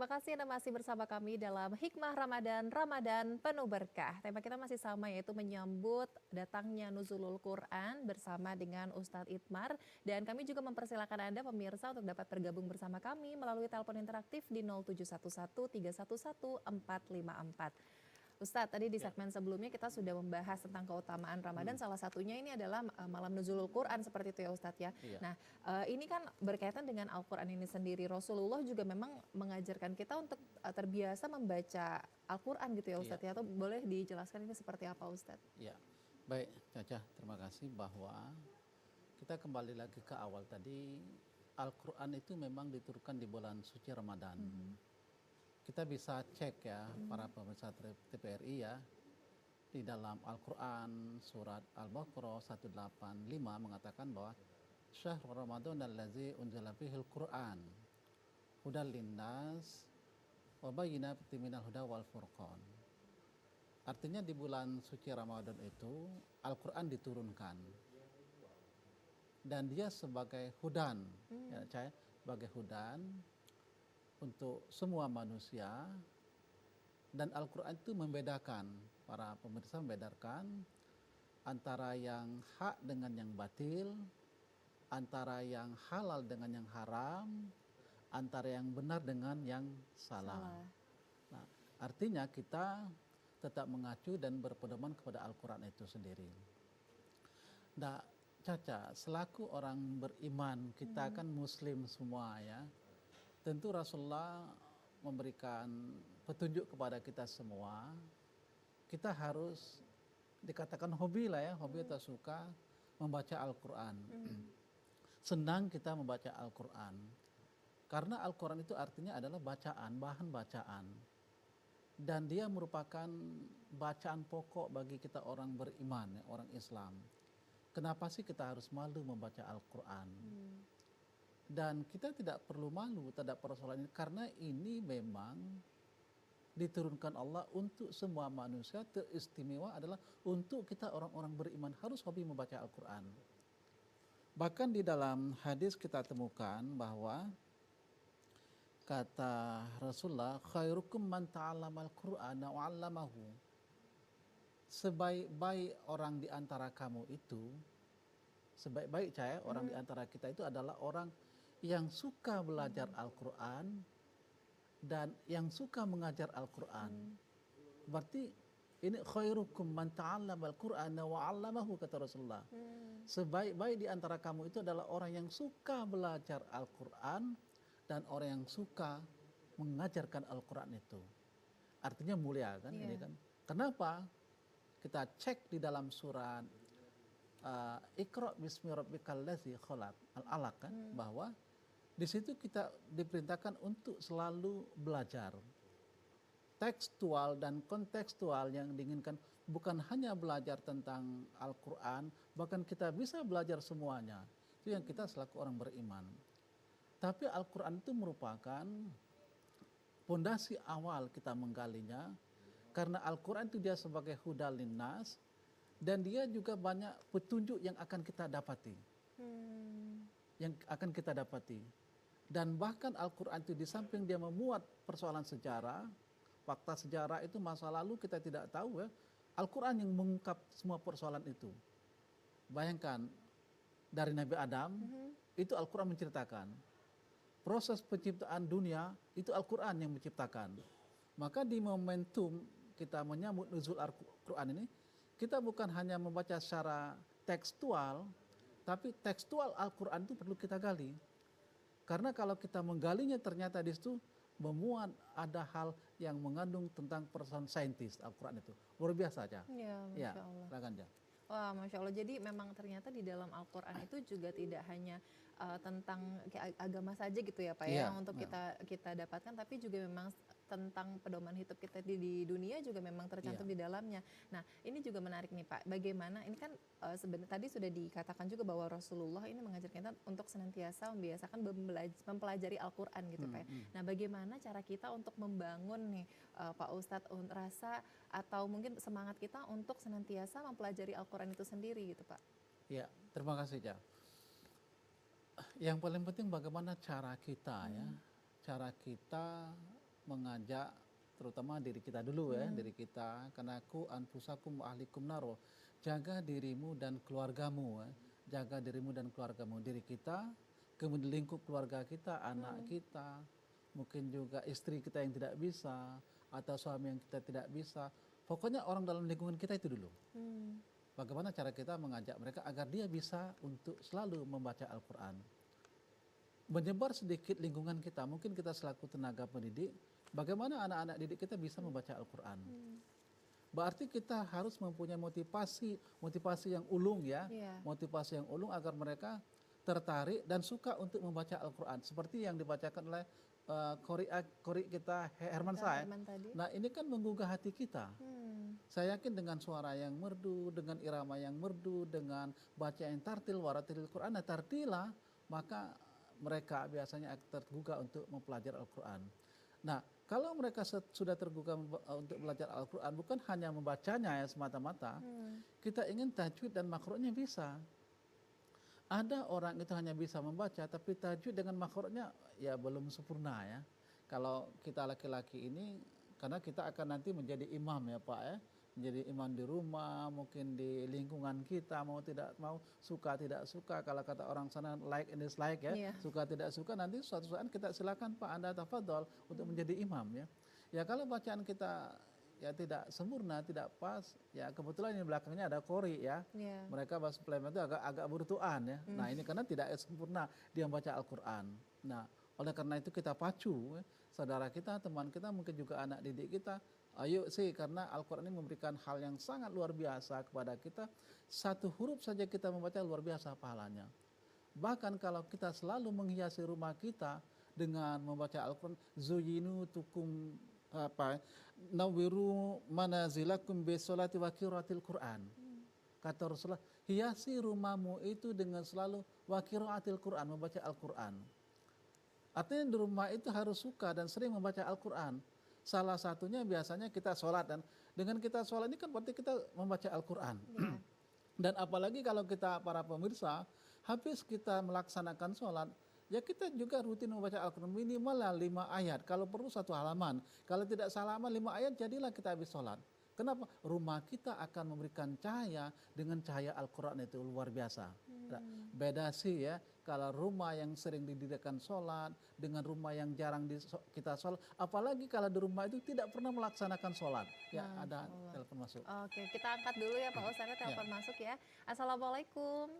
kasih Anda masih bersama kami dalam Hikmah Ramadan, Ramadan penuh berkah. Tema kita masih sama yaitu menyambut datangnya Nuzulul Quran bersama dengan Ustadz Itmar. Dan kami juga mempersilahkan Anda pemirsa untuk dapat bergabung bersama kami melalui telepon interaktif di 0711 311 454. Ustadz, tadi di Ya, segmen sebelumnya kita sudah membahas tentang keutamaan Ramadan. hmm, Salah satunya ini adalah malam Nuzulul Quran seperti itu ya Ustadz ya. iya, Nah, ini kan berkaitan dengan Al-Quran ini sendiri. Rasulullah juga memang mengajarkan kita untuk terbiasa membaca Al-Quran gitu ya iya, Ustadz ya. Atau boleh dijelaskan ini seperti apa Ustadz? iya. Baik, Caca, terima kasih bahwa kita kembali lagi ke awal tadi. Al-Quran itu memang diturunkan di bulan suci Ramadan. Kita bisa cek ya, para pemirsa TPRI ya, di dalam Al-Quran surat Al-Baqarah 185 mengatakan bahwa Syahrul Ramadan allazi unzila fihil Quran hudal linnas wa bayyinatin minal huda wal furqan. Artinya di bulan suci Ramadan itu Al-Quran diturunkan dan dia sebagai hudan, ya, saya sebagai hudan untuk semua manusia. Dan Al-Quran itu membedakan, para pemirsa membedakan antara yang hak dengan yang batil, antara yang halal dengan yang haram, antara yang benar dengan yang salah. Salah. Nah, artinya kita tetap mengacu dan berpedoman kepada Al-Quran itu sendiri. Nah, Caca, selaku orang beriman, kita kan muslim semua ya. Tentu Rasulullah memberikan petunjuk kepada kita semua. Kita harus dikatakan hobi lah ya, hobi atau suka membaca Al-Quran. Senang kita membaca Al-Quran. Karena Al-Quran itu artinya adalah bacaan, bahan bacaan. Dan dia merupakan bacaan pokok bagi kita orang beriman, ya, orang Islam. Kenapa sih kita harus malu membaca Al-Quran? Dan kita tidak perlu malu terhadap persoalan ini karena ini memang diturunkan Allah untuk semua manusia. Teristimewa adalah untuk kita orang-orang beriman harus hobi membaca Al-Quran. Bahkan di dalam hadis kita temukan bahwa kata Rasulullah, khairukum man ta'allama al-Qur'ana wa 'allamahu. Sebaik-baik orang di antara kamu itu, sebaik-baik saya orang di antara kita itu adalah orang yang suka belajar Al-Quran dan yang suka mengajar Al-Quran. Berarti ini khairukum man ta'allama al-Qur'ana wa 'allamahu, kata Rasulullah. Sebaik-baik di antara kamu itu adalah orang yang suka belajar Al-Quran dan orang yang suka mengajarkan Al-Quran itu. Artinya mulia kan ini kan. Kenapa? Kita cek di dalam surat Iqra bismi rabbikal ladzi khalaq, Al-Alaq kan, bahwa di situ kita diperintahkan untuk selalu belajar. Tekstual dan kontekstual yang diinginkan bukan hanya belajar tentang Al-Quran, bahkan kita bisa belajar semuanya. Itu yang kita selaku orang beriman. Tapi Al-Quran itu merupakan pondasi awal kita menggalinya, karena Al-Quran itu dia sebagai hudal linnas, dan dia juga banyak petunjuk yang akan kita dapati. Yang akan kita dapati. Dan bahkan Al-Quran itu di samping dia memuat persoalan sejarah, fakta sejarah itu masa lalu kita tidak tahu ya, Al-Quran yang mengungkap semua persoalan itu. Bayangkan, dari Nabi Adam, itu Al-Quran menceritakan. Proses penciptaan dunia, itu Al-Quran yang menciptakan. Maka di momentum kita menyambut nuzul Al-Quran ini, kita bukan hanya membaca secara tekstual, tapi tekstual Al-Quran itu perlu kita gali. Karena kalau kita menggalinya ternyata di situ memuat ada hal yang mengandung tentang persoalan saintis Al-Quran itu. Luar biasa aja. Ya, Ya, Masya Allah. silakan ya. Wah, Masya Allah. Jadi memang ternyata di dalam Al-Quran itu juga tidak hanya tentang agama saja gitu ya Pak ya, Iya, yang untuk kita dapatkan, tapi juga memang tentang pedoman hidup kita di dunia juga memang tercantum iya, di dalamnya. Nah, ini juga menarik nih Pak. Bagaimana ini kan sebenarnya tadi sudah dikatakan juga bahwa Rasulullah ini mengajarkan kita untuk senantiasa membiasakan mempelajari Al-Quran gitu Pak ya. Nah, bagaimana cara kita untuk membangun nih Pak Ustadz rasa atau mungkin semangat kita untuk senantiasa mempelajari Al-Quran itu sendiri gitu Pak? iya. Terima kasih, Ja. Yang paling penting bagaimana cara kita ya, cara kita mengajak terutama diri kita dulu ya, diri kita. Karena ku anfusakum wa ahlikum naro. Jaga dirimu dan keluargamu ya. Jaga dirimu dan keluargamu, diri kita, kemudian lingkup keluarga kita, anak kita, mungkin juga istri kita yang tidak bisa, atau suami yang kita tidak bisa. Pokoknya orang dalam lingkungan kita itu dulu. Bagaimana cara kita mengajak mereka agar dia bisa untuk selalu membaca Al-Quran. Menyebar sedikit lingkungan kita, mungkin kita selaku tenaga pendidik, bagaimana anak-anak didik kita bisa membaca Al-Quran. Berarti kita harus mempunyai motivasi yang ulung ya, motivasi yang ulung agar mereka tertarik dan suka untuk membaca Al-Quran. Seperti yang dibacakan oleh kori kita Herman Sae. Nah ini kan menggugah hati kita. Saya yakin dengan suara yang merdu, dengan irama yang merdu, dengan baca yang tartil, waratilil Quran, tartila, maka mereka biasanya tergugah untuk mempelajari Al-Quran. Nah, kalau mereka sudah tergugah untuk belajar Al-Quran, bukan hanya membacanya ya semata-mata, kita ingin tajwid dan makhrajnya bisa. Ada orang itu hanya bisa membaca, tapi tajwid dengan makhrajnya ya belum sempurna ya. Kalau kita laki-laki ini, karena kita akan nanti menjadi imam ya Pak ya, menjadi imam di rumah, mungkin di lingkungan kita, mau tidak mau, suka tidak suka, kalau kata orang sana like and dislike ya, suka tidak suka, nanti suatu saat kita silakan Pak Anda tafadhol untuk menjadi imam ya. Ya kalau bacaan kita ya tidak sempurna, tidak pas, ya kebetulan di belakangnya ada kori ya, mereka bahasa Palembang itu agak bertuan ya. Nah ini karena tidak sempurna dia membaca Al-Quran. Nah oleh karena itu kita pacu ya, saudara kita, teman kita, mungkin juga anak didik kita, ayo sih, karena Al-Quran ini memberikan hal yang sangat luar biasa kepada kita. Satu huruf saja kita membaca luar biasa pahalanya. Bahkan kalau kita selalu menghiasi rumah kita dengan membaca Al-Quran, zuyinu tukum nawiru manazilakum bisolati wa qiraatil Quran. Kata Rasulullah, hiasi rumahmu itu dengan selalu wa qiraatil Quran, membaca Al-Quran. Artinya di rumah itu harus suka dan sering membaca Al-Quran. Salah satunya biasanya kita sholat, dan dengan kita sholat ini kan berarti kita membaca Al-Quran. Dan apalagi kalau kita para pemirsa, habis kita melaksanakan sholat, ya kita juga rutin membaca Al-Quran minimal 5 ayat, kalau perlu 1 halaman. Kalau tidak halaman 5 ayat, jadilah kita habis sholat. Kenapa? Rumah kita akan memberikan cahaya dengan cahaya Al-Quran itu luar biasa. Nah, beda sih ya, kalau rumah yang sering didirikan sholat dengan rumah yang jarang kita sholat. Apalagi kalau di rumah itu tidak pernah melaksanakan sholat. Ya ada telepon masuk. Oke, kita angkat dulu ya Pak Ustadz, telepon masuk ya. Assalamualaikum.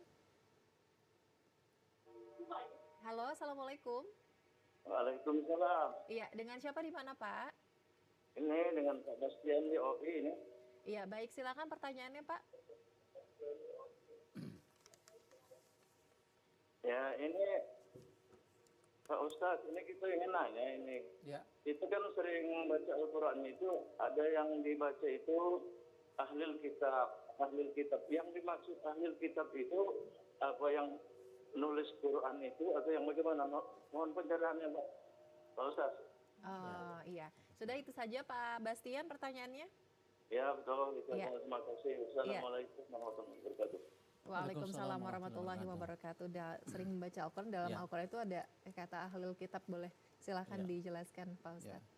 Halo, assalamualaikum. Waalaikumsalam. Iya, dengan siapa di mana Pak? Ini dengan Pak Bastian di OI ini. Iya, baik, silakan pertanyaannya Pak. Ya ini Pak Ustadz, ini kita ingin nanya ini. Ya. Itu kan sering baca Al-Quran itu, ada yang dibaca itu ahlul kitab. Ahlul kitab. Yang dimaksud ahlul kitab itu apa, yang nulis Quran itu atau yang bagaimana? Mohon pencerahannya Pak Ustadz. Oh iya, sudah itu saja Pak Bastian pertanyaannya? Ya betul, terima kasih. Assalamualaikum warahmatullahi wabarakatuh. Waalaikumsalam warahmatullahi wabarakatuh. Udah sering membaca Al-Quran, dalam Al-Quran itu ada kata ahlul kitab, boleh silahkan dijelaskan Pak Ustadz.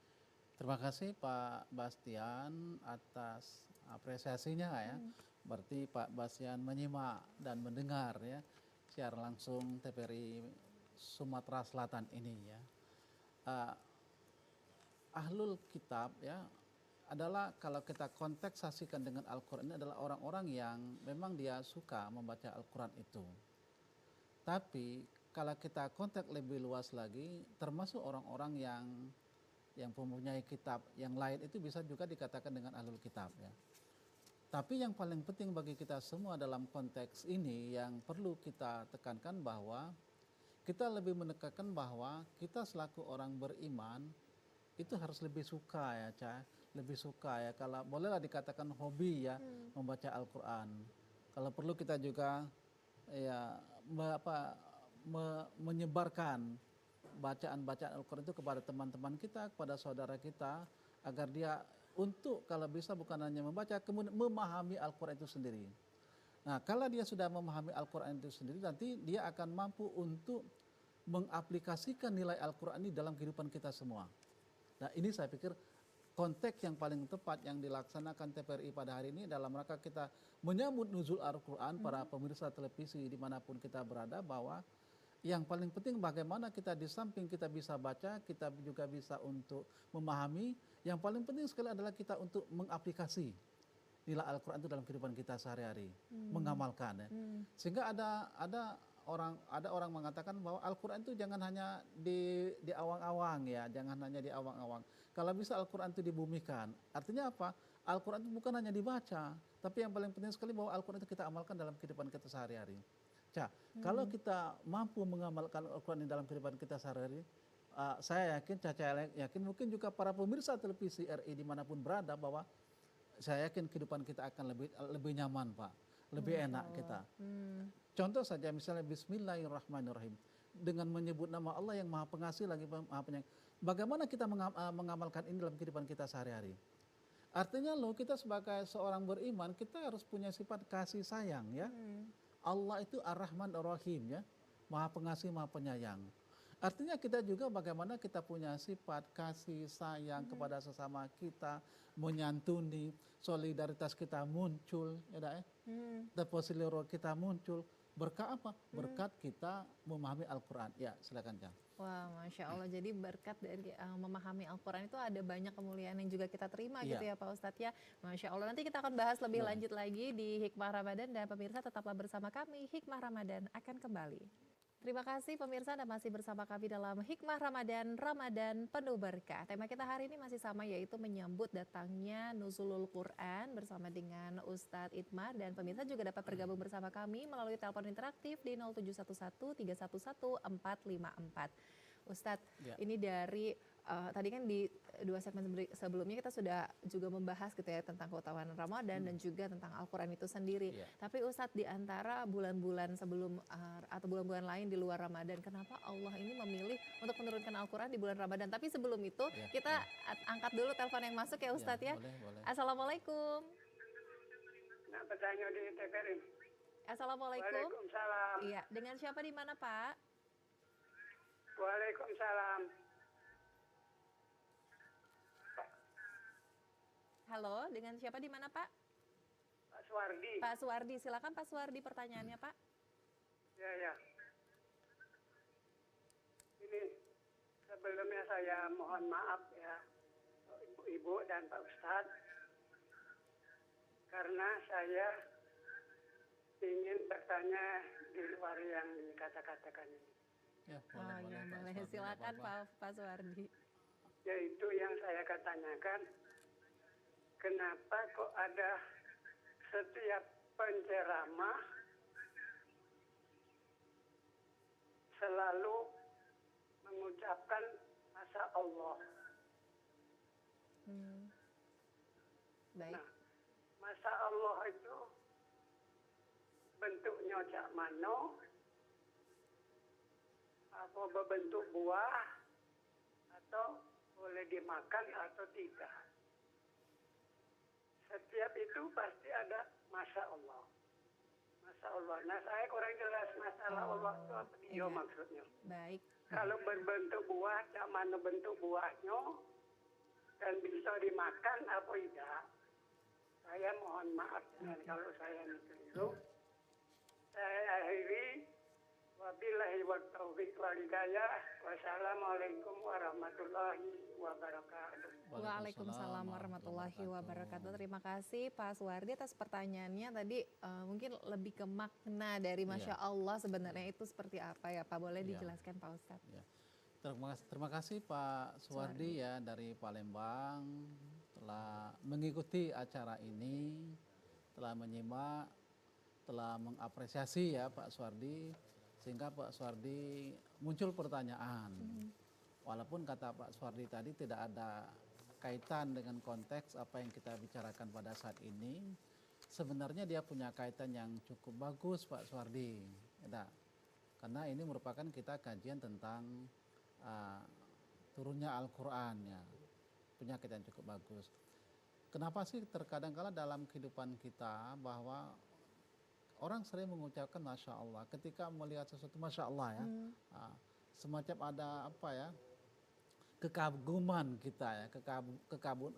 Terima kasih Pak Bastian atas apresiasinya ya. Berarti Pak Bastian menyimak dan mendengar ya secara langsung TVRI Sumatera Selatan ini ya. Ahlul kitab ya adalah, kalau kita konteksasikan dengan Al-Quran, ini adalah orang-orang yang memang dia suka membaca Al-Quran itu. Tapi kalau kita konteks lebih luas lagi, termasuk orang-orang yang mempunyai kitab yang lain, itu bisa juga dikatakan dengan ahlul kitab ya. Tapi yang paling penting bagi kita semua dalam konteks ini yang perlu kita tekankan, bahwa kita lebih menekankan bahwa kita selaku orang beriman itu harus lebih suka ya Cah, lebih suka ya, kalau bolehlah dikatakan hobi ya membaca Al-Quran. Kalau perlu kita juga ya menyebarkan bacaan-bacaan Al-Quran itu kepada teman-teman kita, kepada saudara kita, agar dia untuk kalau bisa bukan hanya membaca, kemudian memahami Al-Quran itu sendiri. Nah kalau dia sudah memahami Al-Quran itu sendiri, nanti dia akan mampu untuk mengaplikasikan nilai Al-Quran ini dalam kehidupan kita semua. Nah ini saya pikir konteks yang paling tepat yang dilaksanakan TPRI pada hari ini dalam rangka kita menyambut nuzul Al-Quran, para pemirsa televisi dimanapun kita berada, bahwa yang paling penting bagaimana kita di samping kita bisa baca, kita juga bisa untuk memahami. Yang paling penting sekali adalah kita untuk mengaplikasi nilai Al-Quran itu dalam kehidupan kita sehari-hari, mengamalkan ya. Sehingga ada orang mengatakan bahwa Al-Quran itu jangan hanya di awang-awang ya, jangan hanya di awang-awang. Kalau bisa Al-Quran itu dibumikan. Artinya apa? Al-Quran itu bukan hanya dibaca, tapi yang paling penting sekali bahwa Al-Quran itu kita amalkan dalam kehidupan kita sehari-hari. Kalau kita mampu mengamalkan Al-Quran dalam kehidupan kita sehari-hari, saya yakin, Caca yakin, mungkin juga para pemirsa televisi RI dimanapun berada, bahwa saya yakin kehidupan kita akan lebih nyaman, Pak, lebih enak kita. Contoh saja misalnya Bismillahirrahmanirrahim, dengan menyebut nama Allah yang Maha Pengasih lagi Maha Penyayang. Bagaimana kita mengamalkan ini dalam kehidupan kita sehari-hari? Artinya kita sebagai seorang beriman, kita harus punya sifat kasih sayang ya. Allah itu Ar-Rahman Ar-Rahim ya, Maha Pengasih, Maha Penyayang. Artinya kita juga bagaimana kita punya sifat kasih sayang kepada sesama kita, menyantuni, solidaritas kita muncul, ya dah, deposito kita muncul. Berkat apa? Berkat kita memahami Al-Quran. Ya, silakan Jang. Wah, Masya Allah. Jadi berkat dari memahami Al-Quran itu ada banyak kemuliaan yang juga kita terima gitu ya Pak Ustadz ya. Masya Allah. Nanti kita akan bahas lebih lanjut lagi di Hikmah Ramadan, dan pemirsa tetaplah bersama kami. Hikmah Ramadan akan kembali. Terima kasih pemirsa, Anda masih bersama kami dalam Hikmah Ramadan, Ramadan penuh berkah. Tema kita hari ini masih sama, yaitu menyambut datangnya Nuzulul Quran bersama dengan Ustadz Itmar, dan pemirsa juga dapat bergabung bersama kami melalui telepon interaktif di 0711 311 454. Ustadz, ini dari tadi kan di 2 segmen sebelumnya kita sudah juga membahas gitu ya tentang keutamaan Ramadan dan juga tentang Al-Quran itu sendiri. Tapi Ustadz, di antara bulan-bulan sebelum atau bulan-bulan lain di luar Ramadan, kenapa Allah ini memilih untuk menurunkan Al-Quran di bulan Ramadan? Tapi sebelum itu kita angkat dulu telepon yang masuk ya Ustadz ya. Boleh. Assalamualaikum. Nah, bertanya di TPRI. Assalamualaikum. Waalaikumsalam. Iya, dengan siapa di mana Pak? Waalaikumsalam. Halo, dengan siapa di mana Pak? Pak Suwardi. Pak Suwardi, silakan Pak Suwardi pertanyaannya Pak. Ya. Ini sebelumnya saya mohon maaf ya, Ibu dan Pak Ustadz, karena saya ingin bertanya di luar yang dikata-katakan ini. Ya, Boleh. Silakan Pak Suwardi. Yaitu yang saya tanyakan, kenapa kok ada setiap penceramah selalu mengucapkan Masya Allah. Baik. Nah, Masya Allah itu bentuknya cak mano, apa berbentuk buah, atau boleh dimakan atau tidak. Setiap itu pasti ada Masya Allah. Masya Allah. Nah, saya kurang jelas masalah Allah itu apa dia maksudnya. Baik. Kalau berbentuk buah, cak mana bentuk buahnya, dan bisa dimakan apa tidak. Saya mohon maaf kalau saya keliru. Saya akhiri, wabillahi wa taufiq wal hidayah. Wassalamualaikum warahmatullahi wabarakatuh. Waalaikumsalam warahmatullahi wabarakatuh. Terima kasih Pak Suwardi atas pertanyaannya tadi. Mungkin lebih ke makna dari Masya Allah sebenarnya itu seperti apa ya Pak? Boleh dijelaskan Pak Ustadz? Ya. Terima kasih Pak Suwardi ya dari Palembang telah mengikuti acara ini, telah menyimak, telah mengapresiasi ya Pak Suwardi, sehingga Pak Suwardi muncul pertanyaan. Walaupun kata Pak Suwardi tadi tidak ada kaitan dengan konteks apa yang kita bicarakan pada saat ini, sebenarnya dia punya kaitan yang cukup bagus Pak Suwardi. Ya, karena ini merupakan kita kajian tentang turunnya Al-Quran ya, punya kaitan cukup bagus. Kenapa sih terkadang kala dalam kehidupan kita bahwa orang sering mengucapkan Masya Allah ketika melihat sesuatu Masya Allah ya, semacam ada apa ya, kekaguman kita ya,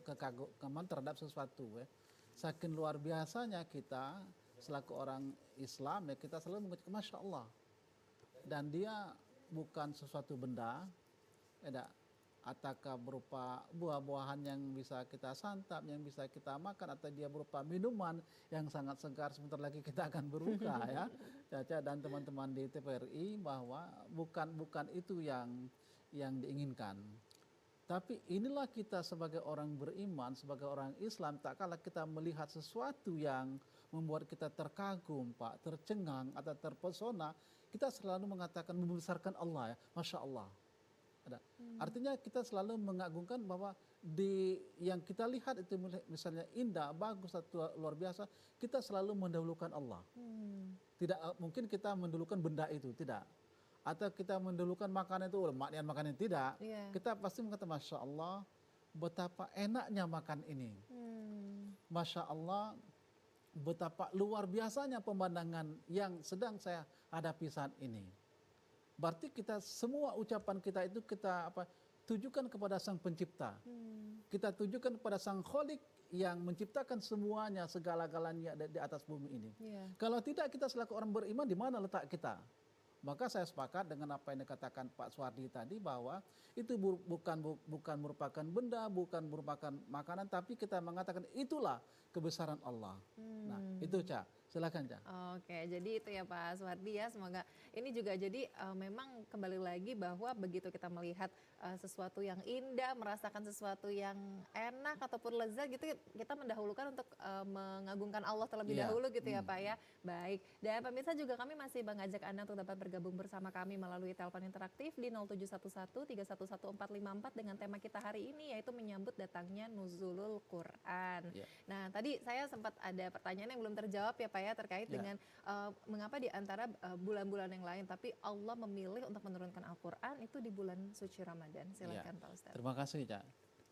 kekaguman terhadap sesuatu ya. Saking luar biasanya kita selaku orang Islam ya, kita selalu mengucapkan Masya Allah. Dan dia bukan sesuatu benda, ya, ataukah berupa buah-buahan yang bisa kita santap, yang bisa kita makan, atau dia berupa minuman yang sangat segar. Sebentar lagi kita akan berbuka ya, Caca dan teman-teman di TVRI, bahwa bukan itu yang diinginkan. Tapi inilah kita sebagai orang beriman, sebagai orang Islam, tak kalah kita melihat sesuatu yang membuat kita terkagum, Pak, tercengang atau terpesona, kita selalu mengatakan membesarkan Allah ya, Masya Allah. Artinya kita selalu mengagungkan bahwa di yang kita lihat itu misalnya indah, bagus atau luar biasa, kita selalu mendahulukan Allah. Tidak mungkin kita mendahulukan benda itu, tidak. Atau kita mendahulukan makanan itu, maknian makanan tidak. Kita pasti mengatakan Masya Allah, betapa enaknya makan ini. Masya Allah, betapa luar biasanya pemandangan yang sedang saya hadapi saat ini. Berarti kita semua ucapan kita itu kita tujukan kepada Sang Pencipta. Kita tujukan kepada Sang Kholik yang menciptakan semuanya, segala-galanya di atas bumi ini. Kalau tidak, kita selaku orang beriman, di mana letak kita? Maka saya sepakat dengan apa yang dikatakan Pak Suwardi tadi, bahwa itu bukan merupakan benda, bukan merupakan makanan, tapi kita mengatakan itulah kebesaran Allah. Nah, itu Ca. Silakan Ca. Oke, jadi itu ya Pak Suwardi ya. Semoga ini juga jadi memang kembali lagi bahwa begitu kita melihat sesuatu yang indah, merasakan sesuatu yang enak ataupun lezat gitu, kita mendahulukan untuk mengagungkan Allah terlebih dahulu gitu ya Pak ya. Baik. Dan pemirsa juga kami masih mengajak Anda untuk dapat bergabung bersama kami melalui telepon interaktif di 0711-311-4454 dengan tema kita hari ini, yaitu menyambut datangnya Nuzulul Quran. Nah, tadi saya sempat ada pertanyaan yang belum terjawab ya Pak ya, terkait dengan mengapa di antara bulan-bulan yang lain tapi Allah memilih untuk menurunkan Al-Quran itu di bulan suci Ramadan. Silakan Pak Ustadz. Terima kasih Ca.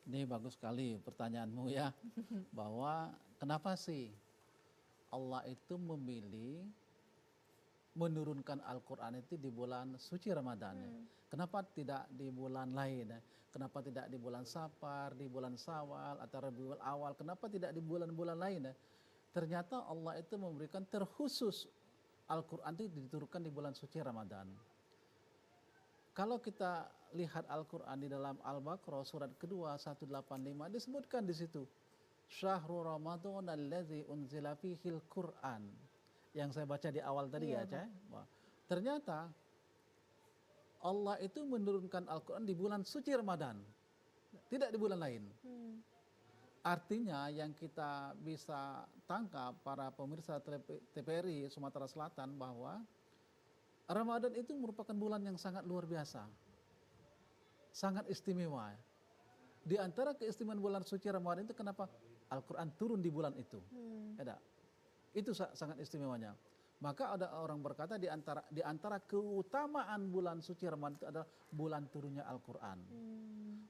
Ini bagus sekali pertanyaanmu ya, bahwa kenapa sih Allah itu memilih menurunkan Al-Quran itu di bulan suci Ramadan ya? Kenapa tidak di bulan lain ya? Kenapa tidak di bulan Safar, di bulan Syawal atau Rabiul Awal? Kenapa tidak di bulan-bulan lain ya? Ternyata Allah itu memberikan terkhusus Al-Quran itu diturunkan di bulan suci Ramadan. Kalau kita lihat Al-Quran di dalam Al-Baqarah surat kedua 185 disebutkan di situ, Syahrul Ramadan alladzi unzila fihil Quran. Yang saya baca di awal tadi ya, Cah. Ternyata Allah itu menurunkan Al-Quran di bulan suci Ramadan, tidak di bulan lain. Artinya yang kita bisa tangkap para pemirsa TVRI Sumatera Selatan, bahwa Ramadan itu merupakan bulan yang sangat luar biasa, sangat istimewa. Di antara keistimewaan bulan suci Ramadan itu, kenapa Al-Quran turun di bulan itu? Itu sangat istimewanya. Maka ada orang berkata di antara keutamaan bulan suci Ramadan itu adalah bulan turunnya Al-Quran.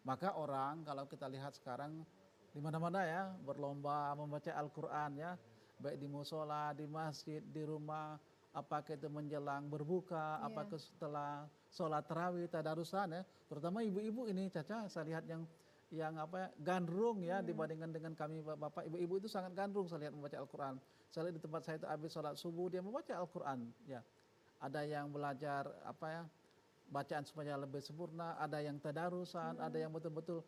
Maka orang kalau kita lihat sekarang di mana-mana ya berlomba membaca Al-Quran ya, baik di musola, di masjid, di rumah, apakah itu menjelang berbuka, apakah setelah sholat tarawih, tadarusan ya, terutama ibu-ibu ini Caca, saya lihat yang gandrung ya, dibandingkan dengan kami bapak ibu-ibu itu sangat gandrung saya lihat membaca Al-Quran. Saya lihat di tempat saya itu habis sholat subuh dia membaca Al-Quran ya. Ada yang belajar bacaan supaya lebih sempurna, ada yang tadarusan, ada yang betul-betul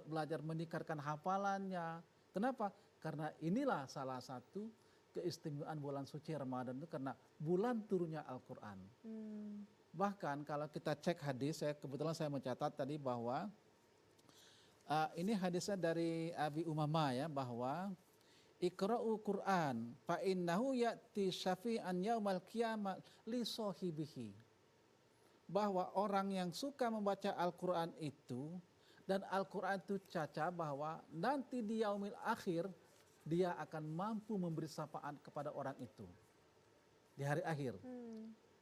belajar meningkatkan hafalannya. Kenapa? Karena inilah salah satu keistimewaan bulan suci Ramadan itu, karena bulan turunnya Al-Quran. Bahkan kalau kita cek hadis, kebetulan saya mencatat tadi bahwa ini hadisnya dari Abi Umamah ya, bahwa Iqra'u Qur'an fa innahu ya'ti syafi'an yaumal qiyamah li sahibihi. Bahwa orang yang suka membaca Al-Quran itu, dan Al-Quran itu Caca, bahwa nanti di yaumil akhir dia akan mampu memberi syafaat kepada orang itu di hari akhir.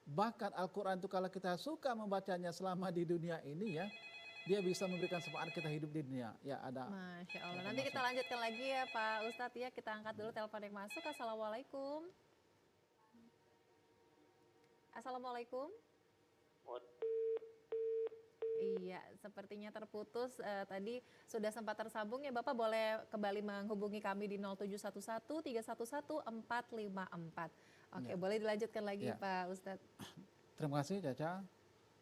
Bahkan Al-Quran itu kalau kita suka membacanya selama di dunia ini ya, dia bisa memberikan syafaat kita hidup di dunia. Ya ada. Masya Allah. Nanti kita lanjutkan lagi ya Pak Ustadz ya. Kita angkat dulu telepon yang masuk. Assalamualaikum. Assalamualaikum. Iya, sepertinya terputus. Tadi sudah sempat tersambung ya Bapak, boleh kembali menghubungi kami di 0711 311 454. Oke, Ya. boleh dilanjutkan lagi Ya. Pak Ustadz. Terima kasih Caca.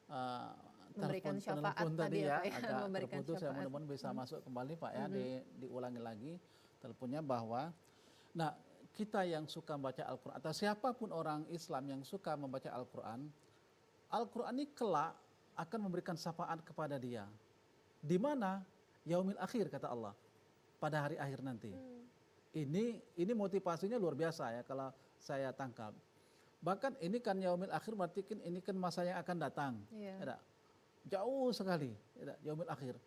Eh, Memberikan syafaat telepon tadi tadi ya ya Pak ya, agak memberikan terputus, ya syafaat. mudah-mudahan bisa masuk kembali Pak ya, Mhm. diulangi lagi teleponnya, bahwa nah kita yang suka membaca Al-Quran atau siapapun orang Islam yang suka membaca Al-Quran, Al-Quran ini kelak akan memberikan syafaat kepada dia. Di mana? Yaumil akhir kata Allah, pada hari akhir nanti. Ini motivasinya luar biasa ya kalau saya tangkap. Bahkan ini kan yaumil akhir berarti kan ini kan masa yang akan datang. Iya. Ya, jauh sekali ya, yaumil akhir.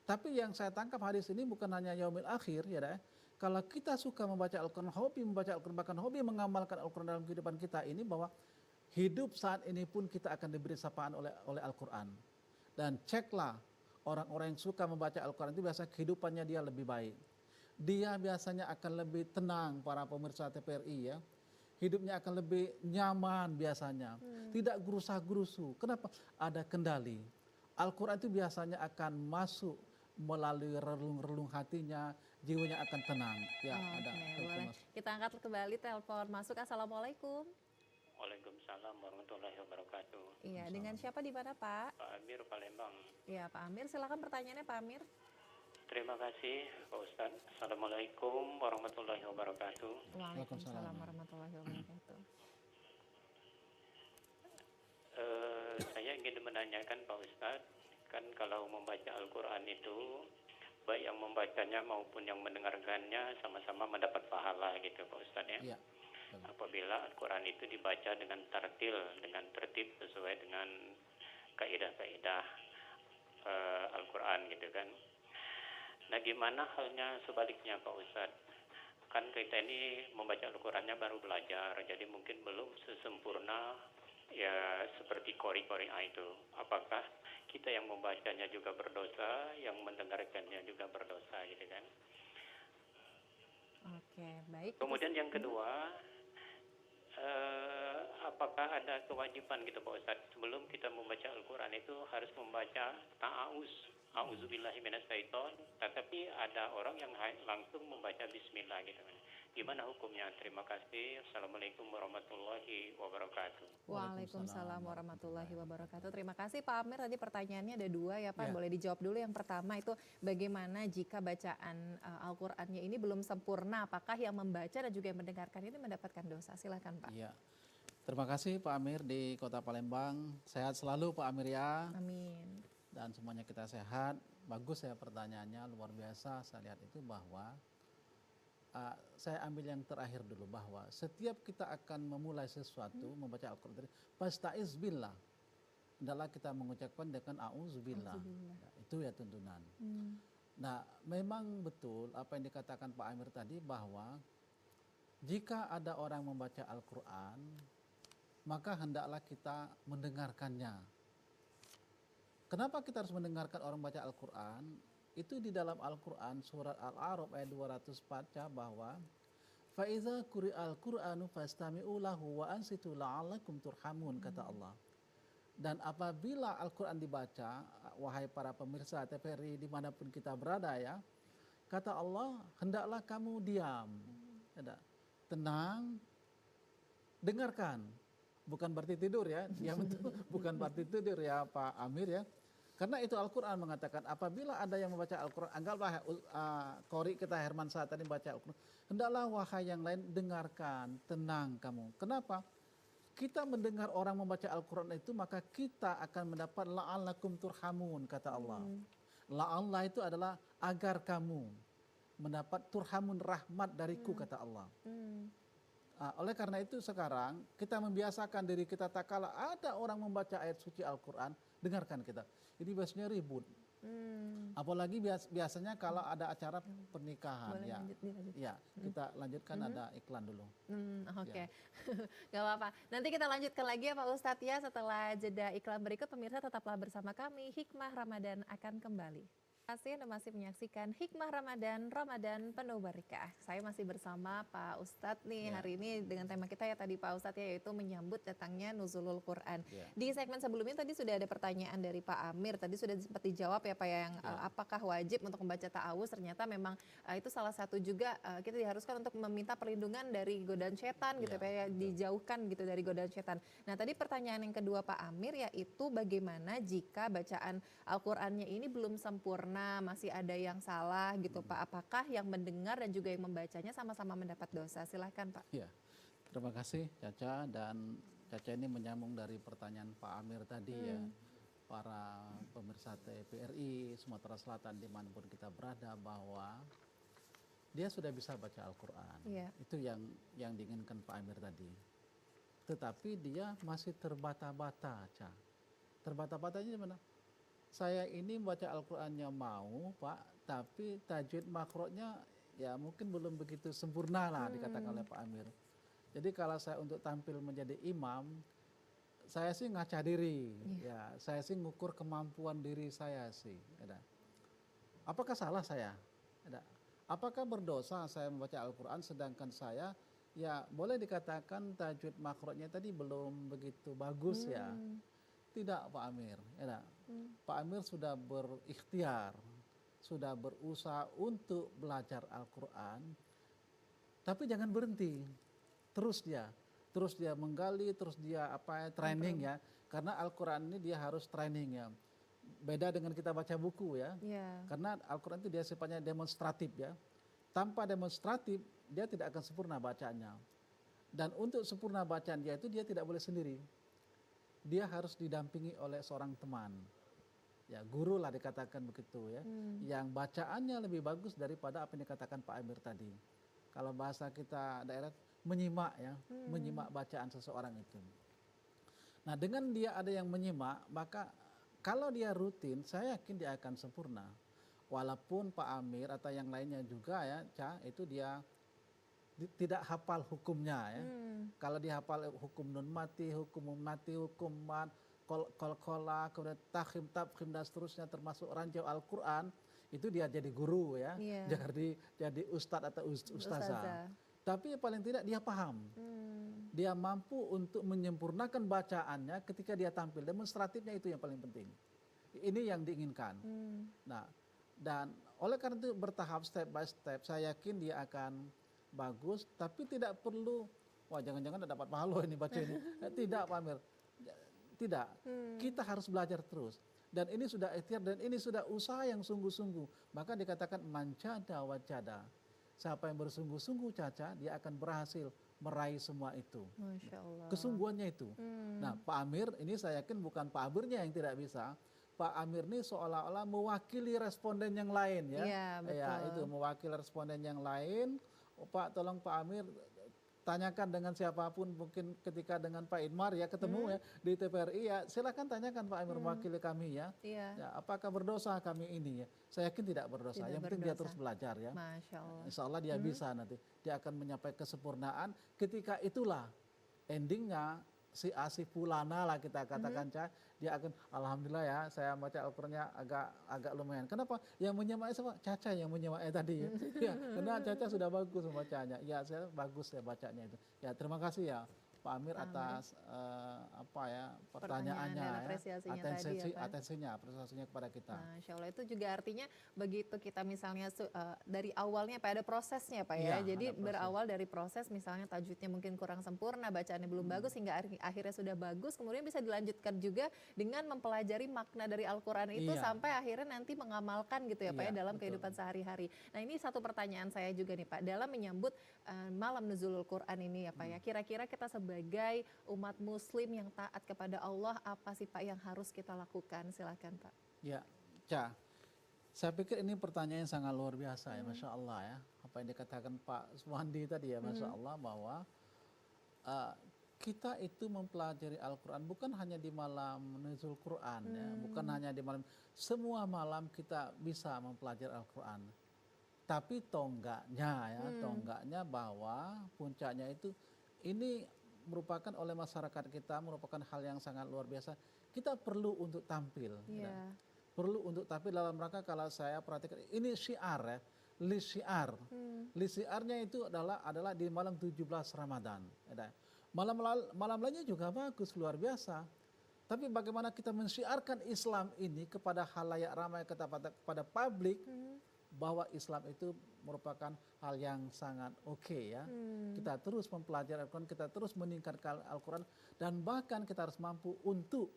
Tapi yang saya tangkap hadis ini bukan hanya yaumil akhir ya. Kalau kita suka membaca Al-Quran, hobi membaca Al-Quran, bahkan hobi mengamalkan Al-Quran dalam kehidupan kita ini, bahwa hidup saat ini pun kita akan diberi sapaan oleh Al-Quran. Dan ceklah orang-orang yang suka membaca Al-Quran itu biasa kehidupannya dia lebih baik. Dia biasanya akan lebih tenang, para pemirsa TPRI ya. Hidupnya akan lebih nyaman biasanya. Tidak gerusah-gerusu. Kenapa? Ada kendali. Al-Quran itu biasanya akan masuk melalui relung-relung hatinya, jiwanya akan tenang. Ya, ada Oke, telepon boleh. masuk. Kita angkat kembali telepon masuk. Assalamualaikum. Waalaikumsalam warahmatullahi wabarakatuh. Iya, dengan siapa di mana Pak? Pak Amir Palembang. Iya Pak Amir, silakan pertanyaannya Pak Amir. Terima kasih Pak Ustadz. Assalamualaikum warahmatullahi wabarakatuh. Waalaikumsalam warahmatullahi wabarakatuh. Saya ingin menanyakan Pak Ustadz, kan kalau membaca Al-Quran itu, baik yang membacanya maupun yang mendengarkannya sama-sama mendapat pahala gitu Pak Ustadz ya. Iya. Apabila Al-Quran itu dibaca dengan tartil, dengan tertib sesuai dengan kaidah-kaidah Al-Quran gitu kan. Nah gimana halnya sebaliknya Pak Ustadz? Kan kita ini membaca Al-Qurannya baru belajar, jadi mungkin belum sesempurna ya seperti kori-kori itu. Apakah kita yang membacanya juga berdosa, yang mendengarkannya juga berdosa gitu kan? Oke, baik. Kemudian yang kedua, apakah ada kewajiban gitu Pak Ustadz, sebelum kita membaca Al-Quran itu harus membaca ta'awuz, a'udzubillahi minasyaiton, tetapi ada orang yang langsung membaca bismillah gitu kan. Gimana hukumnya? Terima kasih. Assalamualaikum warahmatullahi wabarakatuh. Waalaikumsalam warahmatullahi wabarakatuh. Terima kasih Pak Amir. Tadi pertanyaannya ada dua ya Pak. Ya. Boleh dijawab dulu. Yang pertama itu bagaimana jika bacaan Al-Qur'annya ini belum sempurna? Apakah yang membaca dan juga yang mendengarkan ini mendapatkan dosa? Silakan Pak. Iya. Terima kasih Pak Amir di Kota Palembang. Sehat selalu Pak Amir ya. Amin. Dan semuanya kita sehat. Bagus ya pertanyaannya, luar biasa. Saya lihat itu bahwa saya ambil yang terakhir dulu, bahwa setiap kita akan memulai sesuatu membaca Al-Quran, fasta'iz billah, hendaklah kita mengucapkan dengan a'udzubillah. Nah, itu ya tuntunan. Nah memang betul apa yang dikatakan Pak Amir tadi, bahwa jika ada orang membaca Al-Quran maka hendaklah kita mendengarkannya. Kenapa kita harus mendengarkan orang baca Al-Quran? Itu di dalam Al-Quran surat Al-A'raf ayat 204 bahwa faiza quri'al Qur'anu fastami'u lahu wa ansitu la'allakum turhamun, kata Allah. Dan apabila Al-Quran dibaca, wahai para pemirsa TVRI dimanapun kita berada ya, kata Allah, hendaklah kamu diam, tenang, dengarkan. Bukan berarti tidur ya, diam itu bukan berarti tidur ya Pak Amir ya. Karena itu Al-Quran mengatakan apabila ada yang membaca Al-Quran, anggaplah Qori kita Herman saat tadi baca Al-Quran, hendaklah wahai yang lain dengarkan, tenang kamu. Kenapa? Kita mendengar orang membaca Al-Quran itu maka kita akan mendapat la'allakum turhamun, kata Allah. La'allah itu adalah agar kamu mendapat turhamun, rahmat dariku, kata Allah. Oleh karena itu sekarang kita membiasakan diri kita, tak kala ada orang membaca ayat suci Al-Quran, dengarkan kita. Ini biasanya ribut. Apalagi biasanya kalau ada acara pernikahan. Boleh Ya, dilanjut. ya kita lanjutkan, ada iklan dulu. Oke, gak apa-apa. Nanti kita lanjutkan lagi ya Pak Ustadz ya setelah jeda iklan berikut. Pemirsa tetaplah bersama kami. Hikmah Ramadan akan kembali. Terima kasih Anda masih menyaksikan Hikmah Ramadan, Ramadan penuh berkah. Saya masih bersama Pak Ustadz nih Ya. hari ini dengan tema kita ya tadi Pak Ustadz ya, yaitu menyambut datangnya Nuzulul Quran. Ya. Di segmen sebelumnya tadi sudah ada pertanyaan dari Pak Amir, tadi sudah sempat dijawab ya Pak yang Ya. apakah wajib untuk membaca ta'awuz, ternyata memang itu salah satu juga kita diharuskan untuk meminta perlindungan dari godaan setan gitu Ya, ya Pak ya, betul. dijauhkan gitu dari godaan setan. Nah tadi pertanyaan yang kedua Pak Amir yaitu bagaimana jika bacaan Al-Qur'annya ini belum sempurna, masih ada yang salah gitu Pak. Apakah yang mendengar dan juga yang membacanya sama-sama mendapat dosa? Silahkan Pak. Ya, terima kasih Caca, dan Caca ini menyambung dari pertanyaan Pak Amir tadi ya. Para pemirsa TVRI Sumatera Selatan dimanapun kita berada, bahwa dia sudah bisa baca Al-Quran. Iya. Itu yang diinginkan Pak Amir tadi. Tetapi dia masih terbata-bata, Ca. Terbata-batanya di mana? Saya ini baca Al-Qurannya mau Pak, tapi tajwid makrotnya ya mungkin belum begitu sempurna lah dikatakan oleh Pak Amir. Jadi kalau saya untuk tampil menjadi imam, saya sih ngaca diri, ya saya sih ngukur kemampuan diri saya sih. Ya. Apakah salah saya? Ya. Apakah berdosa saya membaca Al-Quran sedangkan saya ya boleh dikatakan tajwid makrotnya tadi belum begitu bagus ya? Tidak Pak Amir, ya. Pak Amir sudah berikhtiar, sudah berusaha untuk belajar Al-Quran, tapi jangan berhenti, terus dia menggali, terus dia training ya, karena Al-Quran ini dia harus training ya. Beda dengan kita baca buku ya, karena Al-Quran itu dia sifatnya demonstratif ya. Tanpa demonstratif dia tidak akan sempurna bacaannya. Dan untuk sempurna bacaan dia itu dia tidak boleh sendiri. Dia harus didampingi oleh seorang teman. Ya, guru lah dikatakan begitu ya. Yang bacaannya lebih bagus daripada apa yang dikatakan Pak Amir tadi. Kalau bahasa kita daerah menyimak ya, menyimak bacaan seseorang itu. Nah, dengan dia ada yang menyimak, maka kalau dia rutin, saya yakin dia akan sempurna. Walaupun Pak Amir atau yang lainnya juga ya, Ca, itu dia tidak hafal hukumnya ya. Kalau dihafal hukum nun mati, hukum mati, hukum mat, kol-kola, kemudian takhim, tabkhim dan seterusnya termasuk ranjau Al-Quran, itu dia jadi guru ya. Jadi ustadz atau ustazah. Tapi paling tidak dia paham. Dia mampu untuk menyempurnakan bacaannya ketika dia tampil. Demonstratifnya itu yang paling penting. Ini yang diinginkan. Nah, dan oleh karena itu bertahap step by step, saya yakin dia akan bagus, tapi tidak perlu, wah jangan-jangan dapat pahala ini baca ini. Tidak Pak Amir, tidak. Kita harus belajar terus. Dan ini sudah ikhtiar dan ini sudah usaha yang sungguh-sungguh. Maka dikatakan mancada wajada. Siapa yang bersungguh-sungguh Caca, dia akan berhasil meraih semua itu. Masya Allah. Kesungguhannya itu. Nah Pak Amir, ini saya yakin bukan Pak Amirnya yang tidak bisa. Pak Amir ini seolah-olah mewakili responden yang lain ya. Iya, betul. Ya, itu mewakili responden yang lain. Pak, tolong Pak Amir tanyakan dengan siapapun, mungkin ketika dengan Pak Idmar ya ketemu ya di TVRI ya, silakan tanyakan Pak Amir mewakili kami ya. Ya, apakah berdosa kami ini ya? Saya yakin tidak berdosa. Tidak yang penting dia berdosa. terus belajar ya. Masya Allah. Insya Allah dia bisa nanti. Dia akan mencapai kesempurnaan. Ketika itulah endingnya si asif fulana lah kita katakan Ca, dia akan alhamdulillah ya saya baca Al-Qur'annya agak lumayan. Kenapa? Yang menyimaknya sama Caca yang menyimaknya tadi ya. Ya, karena Caca sudah bagus membacanya. Ya, saya bagus ya bacanya itu. Ya, terima kasih ya Pak Amir atas pertanyaannya dan ya. apresiasinya tadi ya, Pak. Apresiasinya kepada kita. Masya Allah, itu juga artinya begitu kita misalnya dari awalnya Pak, ada prosesnya Pak ya. Iya, Jadi ada proses. berawal dari proses misalnya tajwidnya mungkin kurang sempurna, bacaannya belum bagus hingga akhirnya sudah bagus, kemudian bisa dilanjutkan juga dengan mempelajari makna dari Al-Quran itu Iya. sampai akhirnya nanti mengamalkan gitu ya Pak ya Iya, dalam betul. kehidupan sehari-hari. Nah ini satu pertanyaan saya juga nih Pak, dalam menyambut malam Nuzulul Quran ini ya Pak ya, kira-kira kita sebagai umat muslim yang taat kepada Allah, apa sih Pak yang harus kita lakukan? Silakan Pak. Ya, Ca, saya pikir ini pertanyaan yang sangat luar biasa ya, Masya Allah ya. Apa yang dikatakan Pak Suwandi tadi ya, Masya Allah, bahwa kita itu mempelajari Al-Quran bukan hanya di malam Nuzul Quran ya, bukan hanya di malam, semua malam kita bisa mempelajari Al-Quran. Tapi tonggaknya bahwa puncaknya itu ini merupakan oleh masyarakat kita merupakan hal yang sangat luar biasa. Kita perlu untuk tampil. Iya. perlu untuk, tapi dalam rangka kalau saya perhatikan ini syiar ya, list syiar. List syiarnya itu adalah di malam 17 Ramadan. Malam lainnya juga bagus, luar biasa. Tapi bagaimana kita mensyiarkan Islam ini kepada halayak ramai, kepada publik, bahwa Islam itu merupakan hal yang sangat oke ya. Kita terus mempelajari Al-Quran, kita terus meningkatkan Al-Quran, dan bahkan kita harus mampu untuk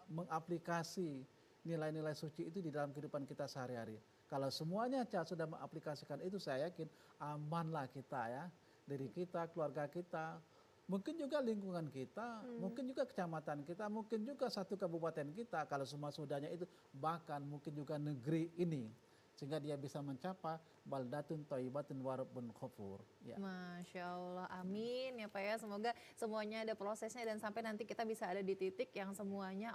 mengaplikasi nilai-nilai suci itu di dalam kehidupan kita sehari-hari. Kalau semuanya sudah mengaplikasikan itu, saya yakin amanlah kita ya, diri kita, keluarga kita, mungkin juga lingkungan kita, mungkin juga kecamatan kita, mungkin juga satu kabupaten kita, kalau semua sudahnya itu, bahkan mungkin juga negeri ini, sehingga dia bisa mencapai baldatun thayyibatun wa rabbun ghafur. Ya. Masya Allah, amin ya Pak ya. Semoga semuanya ada prosesnya dan sampai nanti kita bisa ada di titik yang semuanya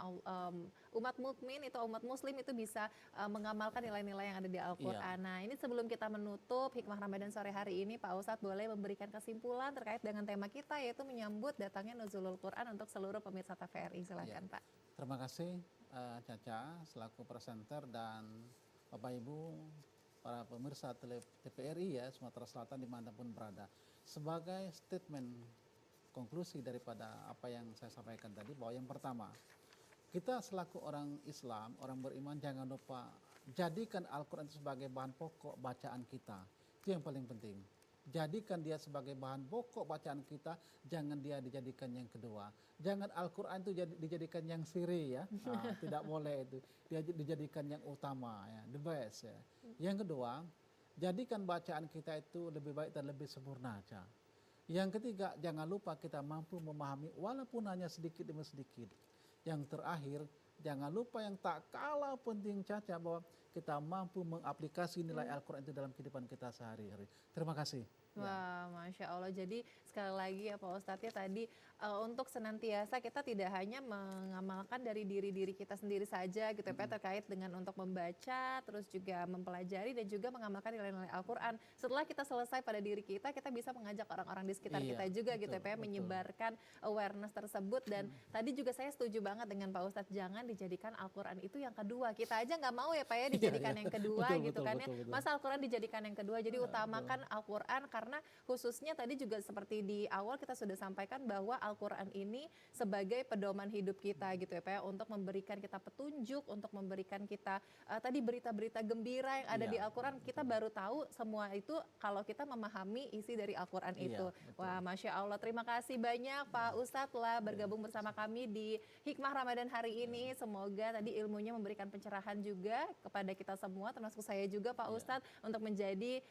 umat mukmin itu, umat muslim itu bisa mengamalkan nilai-nilai yang ada di Al-Quran. Nah ini sebelum kita menutup Hikmah Ramadan sore hari ini, Pak Ustadz boleh memberikan kesimpulan terkait dengan tema kita, yaitu menyambut datangnya Nuzulul Quran untuk seluruh pemirsa TVRI. Silakan Pak. Terima kasih Caca selaku presenter dan Bapak Ibu para pemirsa TVRI ya Sumatera Selatan dimanapun berada. Sebagai statement konklusi daripada apa yang saya sampaikan tadi, bahwa yang pertama, kita selaku orang Islam, orang beriman, jangan lupa jadikan Al-Quran itu sebagai bahan pokok bacaan kita. Itu yang paling penting. Jadikan dia sebagai bahan pokok bacaan kita, jangan dia dijadikan yang kedua. Jangan Al-Quran itu dijadikan yang siri ya, tidak boleh itu. Dia dijadikan yang utama ya, the best ya. Yang kedua, jadikan bacaan kita itu lebih baik dan lebih sempurna aja. Yang ketiga, jangan lupa kita mampu memahami walaupun hanya sedikit demi sedikit. Yang terakhir, jangan lupa yang tak kalah penting Caca, bahwa kita mampu mengaplikasi nilai Al-Quran itu dalam kehidupan kita sehari-hari. Terima kasih. Wah, Masya Allah. Jadi sekali lagi ya Pak Ustadz ya, tadi untuk senantiasa kita tidak hanya mengamalkan dari diri kita sendiri saja gitu ya Pak, terkait dengan untuk membaca, terus juga mempelajari dan juga mengamalkan nilai-nilai Al-Quran. Setelah kita selesai pada diri kita bisa mengajak orang-orang di sekitar kita juga gitu ya Pak, menyebarkan awareness tersebut. Dan tadi juga saya setuju banget dengan Pak Ustadz, jangan dijadikan Al-Quran itu yang kedua. Kita aja nggak mau ya Pak ya dijadikan yang kedua gitu kan ya. Masa Al-Quran dijadikan yang kedua, jadi utamakan Al-Quran, karena khususnya tadi juga seperti di awal kita sudah sampaikan bahwa Al-Quran ini sebagai pedoman hidup kita gitu ya Pak ya, untuk memberikan kita petunjuk, untuk memberikan kita tadi berita-berita gembira yang ada di Al-Quran. Kita baru tahu semua itu kalau kita memahami isi dari Al-Quran itu. Wah, Masya Allah, terima kasih banyak Pak Ustadz telah bergabung bersama kami di Hikmah Ramadan hari ini. Semoga tadi ilmunya memberikan pencerahan juga kepada kita semua, termasuk saya juga Pak Ustadz, untuk menjadi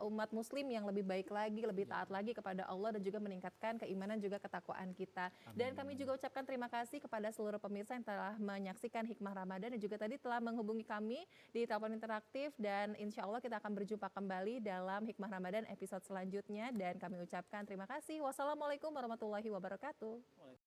umat muslim yang lebih baik lagi, lebih taat lagi kepada Allah, dan juga meningkatkan keimanan juga ketakwaan kita. Dan kami juga ucapkan terima kasih kepada seluruh pemirsa yang telah menyaksikan Hikmah Ramadan dan juga tadi telah menghubungi kami di telepon interaktif, dan insya Allah kita akan berjumpa kembali dalam Hikmah Ramadan episode selanjutnya, dan kami ucapkan terima kasih. Wassalamualaikum warahmatullahi wabarakatuh.